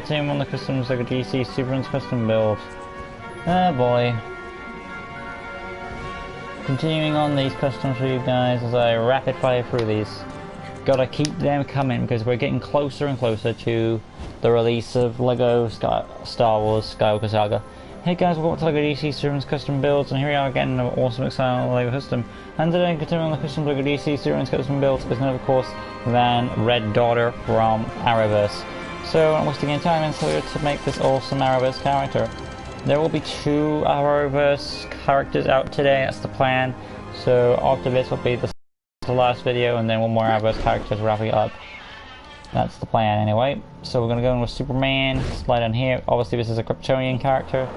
continue on the customs like a DC Superman's custom build. Oh boy. Continuing on these customs for you guys as I rapid fire through these. Gotta keep them coming because we're getting closer and closer to the release of LEGO Star Wars Skywalker Saga. Hey guys, welcome to LEGO DC Superman's custom builds, and here we are again, an awesome exciting LEGO custom. And today, continuing on the custom LEGO DC Superman's custom builds is none of course than Red Daughter from Arrowverse. So I'm wasting any time and so we're to make this awesome Arrowverse character. There will be 2 Arrowverse characters out today, that's the plan. So after this will be the last video, and then one more Arrowverse character to wrap it up. That's the plan anyway. So we're gonna go in with Superman, slide on here. Obviously this is a Kryptonian character.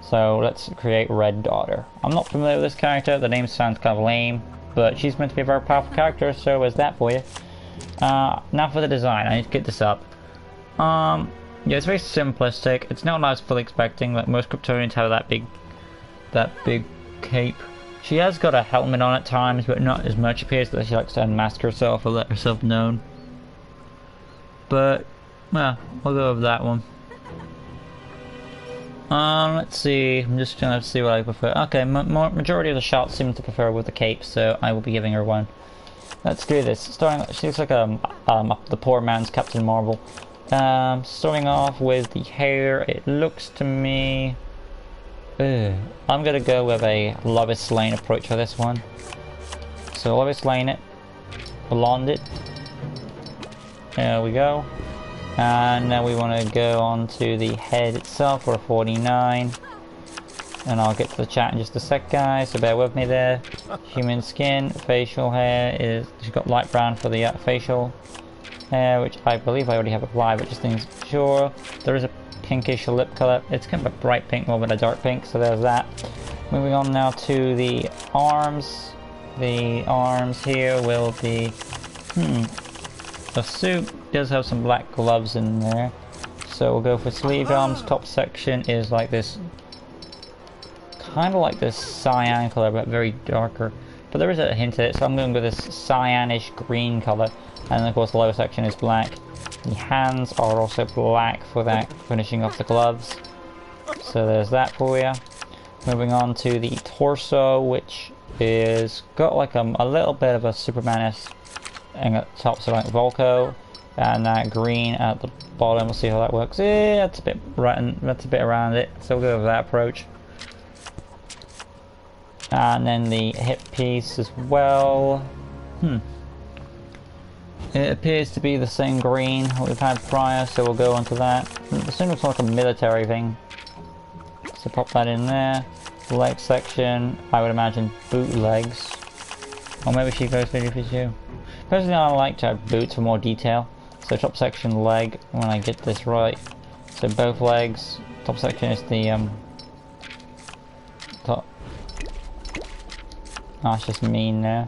So let's create Red Daughter. I'm not familiar with this character, the name sounds kind of lame, but she's meant to be a very powerful character, so there's that for you. Now for the design, I need to get this up. Yeah, it's very simplistic. It's not what I was fully expecting, like most Kryptonians have that big cape. She has got a helmet on at times, but not as much. It appears that she likes to unmask herself or let herself known. But, well, we'll go with that one. Let's see. I'm just trying to see what I prefer. Okay, majority of the shots seem to prefer with the cape, so I will be giving her one. Let's do this. She looks like the poor man's Captain Marvel. Starting off with the hair, it looks to me... I'm gonna go with a Lois Lane approach for this one. So Lois Lane it, blonde it. There we go. And now we want to go on to the head itself for a 49. And I'll get to the chat in just a sec, guys, so bear with me there. Human skin, facial hair is... She's got light brown for the facial hair, which I believe I already have applied, but just things sure. There is a pinkish lip colour. It's kind of a bright pink more than a dark pink, so there's that. Moving on now to the arms. The arms here will be... The suit does have some black gloves in there, so we'll go for sleeve arms. Top section is like this, kind of like this cyan color, but very darker. But there is a hint of it, so I'm going with this cyanish green color. And then of course the lower section is black. The hands are also black for that, finishing off the gloves. So there's that for you. Moving on to the torso, which is got like a little bit of a Superman-esque and at the top, so like Volko, and that green at the bottom. We'll see how that works. Yeah, that's a bit right, that's a bit around it, so we'll go with that approach. And then the hip piece as well. It appears to be the same green we've had prior, so we'll go on to that. It seems like a military thing, so pop that in there. The leg section, I would imagine boot legs, or maybe she goes for you. Personally, I like to have boots for more detail. So top section leg, when I get this right. So both legs. Top section is the top. Oh, it's just mean there.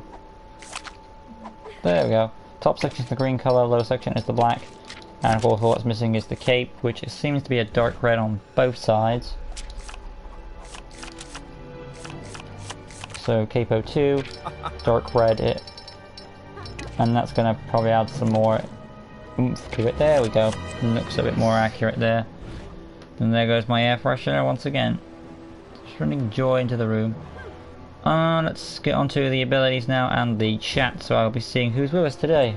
There we go. Top section is the green color, lower section is the black. And of course, what's missing is the cape, which it seems to be a dark red on both sides. So capo 2, dark red it. And that's going to probably add some more oomph to it. There we go. Looks a bit more accurate there. And there goes my air freshener once again. Just running joy into the room. Let's get onto the abilities now and the chat. So I'll be seeing who's with us today.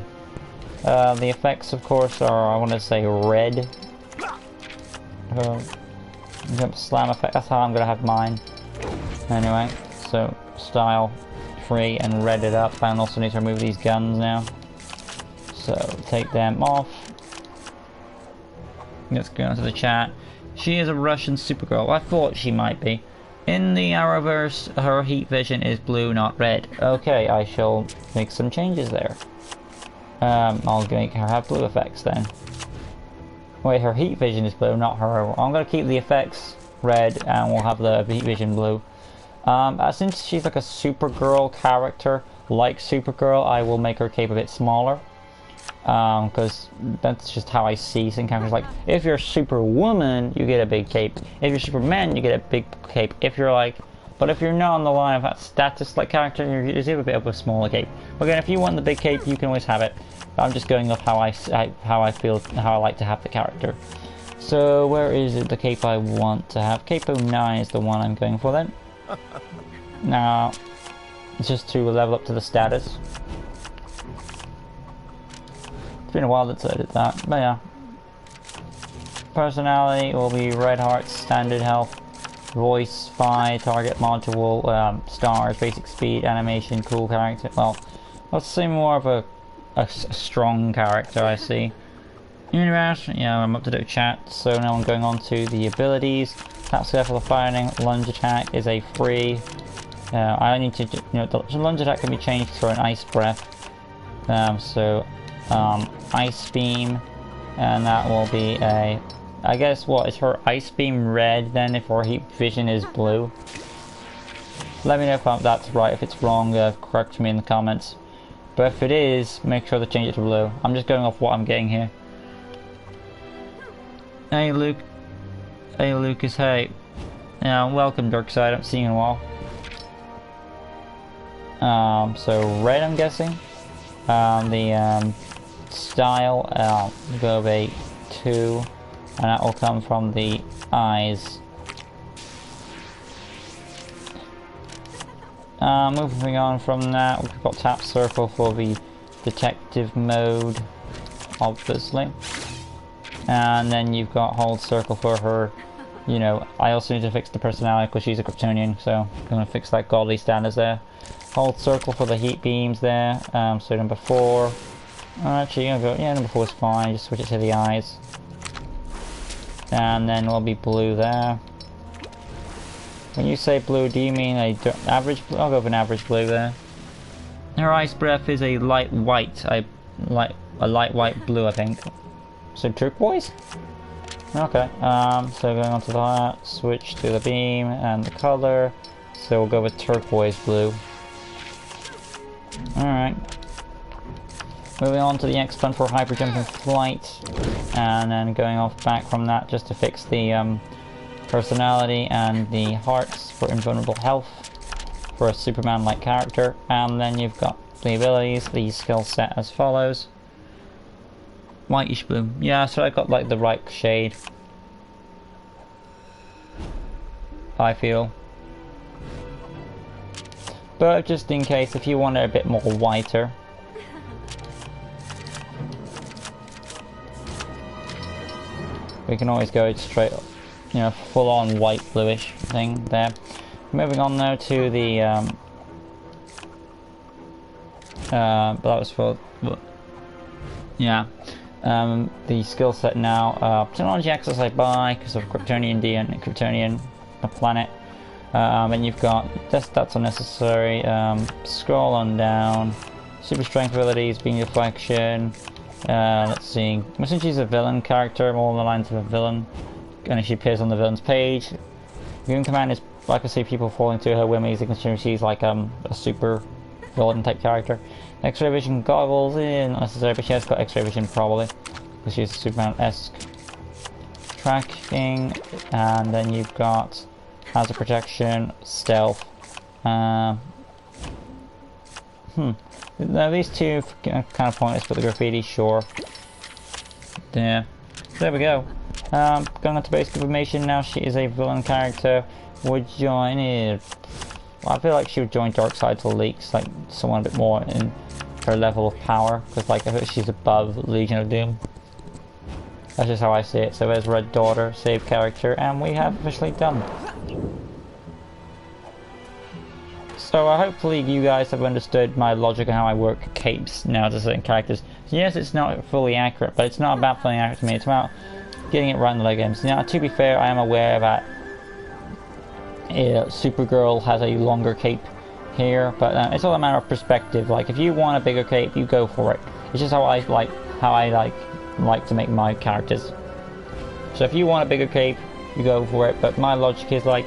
The effects, of course, are, I want to say, red. Jump slam effect. That's how I'm going to have mine. Anyway, so style. Free and red it up. I also need to remove these guns now, so take them off. Let's go into the chat. She is a Russian Supergirl. I thought she might be. In the Arrowverse, her heat vision is blue, not red. Okay, I shall make some changes there. I'll make her have blue effects then. Wait, her heat vision is blue, not her. I'm gonna keep the effects red, and we'll have the heat vision blue. Since she's like a Supergirl character, like Supergirl, I will make her cape a bit smaller. Because that's just how I see some characters. Like, if you're Superwoman, you get a big cape. If you're Superman, you get a big cape. If you're like... But if you're not on the line of that status-like character, you just have a bit of a smaller cape. Again, if you want the big cape, you can always have it. I'm just going off how I feel, how I like to have the character. So where is it the cape I want to have? Cape 09 is the one I'm going for then. Now, it's just to level up to the status. It's been a while since I did that, but yeah. Personality will be red hearts, standard health, voice, phi, target module, stars, basic speed, animation, cool character. Well, let's say more of a strong character, I see. Universe, yeah, I'm up to date with chat, so now I'm going on to the abilities. Tap square for the firing, lunge attack is a free. I need to, the lunge attack can be changed for an ice breath. Ice beam, and that will be a. I guess what is her ice beam red then if her heat vision is blue? Let me know if that's right. If it's wrong, correct me in the comments. But if it is, make sure to change it to blue. I'm just going off what I'm getting here. Hey Luke. Hey Lucas, hey. Yeah, welcome Darkseid, I haven't seen you in a while. So red I'm guessing. The style, go of a 2. And that will come from the eyes. Moving on from that, we've got tap circle for the detective mode, obviously. And then you've got hold circle for her, I also need to fix the personality because she's a Kryptonian, so I'm going to fix that godly status there. Hold circle for the heat beams there, so number 4. Actually, number 4 is fine, just switch it to the eyes. And then we'll be blue there. When you say blue, do you mean average blue? I'll go with an average blue there. Her ice breath is a light white. A light white blue, I think. So turquoise? Okay. So going on to that, switch to the beam and the color. So we'll go with turquoise blue. Alright. Moving on to the X button for hyper jump and flight, and then going off back from that just to fix the personality and the hearts for invulnerable health for a Superman-like character, and then you've got the abilities, the skill set as follows. Whitish blue. Yeah, so I got like the right shade, I feel. But just in case, if you want it a bit more whiter, we can always go straight, full on white bluish thing there. Moving on now to the, but that was for, the skill set now. Technology access I buy because of Kryptonian planet. And you've got, that's unnecessary. Scroll on down. Super strength abilities, beam deflection. Let's see. Since she's a villain character, more on the lines of a villain, and she appears on the villain's page. Goon Command is, like I say, people falling to her whims. You can assume she's like a super villain type character. X-ray vision goggles, not necessary, but she has got X-ray vision probably, because she's Superman-esque. Tracking, and then you've got hazard protection, stealth. Now these two kind of pointless, but the graffiti, sure. Yeah, there we go. Going on to basic information now. She is a villain character. Would join it. I feel like she would join Darkseid to Leaks, like someone a bit more in her level of power, because like I think she's above Legion of Doom. That's just how I see it. So there's Red Daughter, save character, and we have officially done. So hopefully you guys have understood my logic on how I work capes now to certain characters. Yes, it's not fully accurate, but it's not about fully accurate to me. It's about getting it right in the late games. Now, to be fair, I am aware that Supergirl has a longer cape here, but it's all a matter of perspective. Like, if you want a bigger cape, you go for it. It's just how I like to make my characters. So if you want a bigger cape, you go for it. But my logic is like,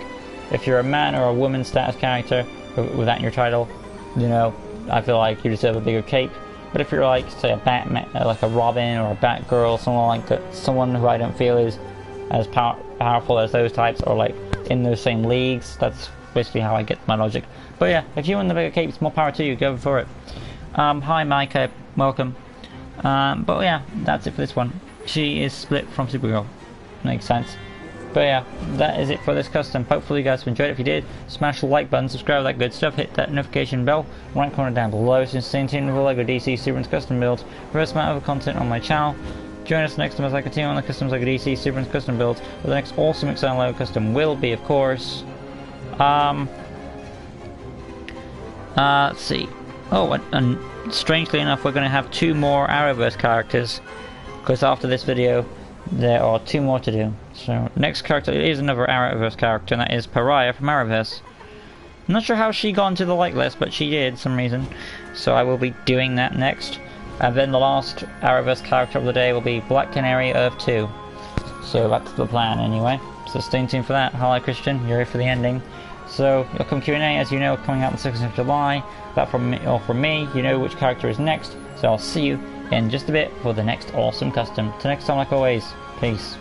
if you're a man or a woman status character with that in your title, I feel like you deserve a bigger cape. But if you're like, say, a Batman, like a Robin or a Batgirl, someone like that, someone who I don't feel is as powerful as those types, or like in those same leagues, that's basically how I get my logic. But yeah, if you want the bigger capes, more power to you, go for it. Hi Micah, welcome. But yeah, that's it for this one. She is split from Supergirl. makes sense. But yeah, that is it for this custom. Hopefully you guys have enjoyed it. If you did, smash the like button, subscribe, that good stuff, hit that notification bell, right corner down below. So stay tuned with the LEGO DC Super custom builds, first amount of content on my channel. Join us next time as I continue on the customs LEGO DC Super custom builds, where the next awesome exciting LEGO custom will be, of course, let's see. Oh, and strangely enough, we're going to have 2 more Arrowverse characters, because after this video, there are 2 more to do. So, next character is another Arrowverse character, and that is Pariah from Arrowverse. I'm not sure how she got into the like list, but she did, for some reason. So I will be doing that next. And then the last Arrowverse character of the day will be Black Canary Earth 2. So that's the plan, anyway. So stay tuned for that. Hello, Christian. You're here for the ending. So, Welcome Q&A, as you know, coming out on the 6th of July. That from me, you know which character is next. So I'll see you in just a bit for the next awesome custom. Till next time, like always, peace.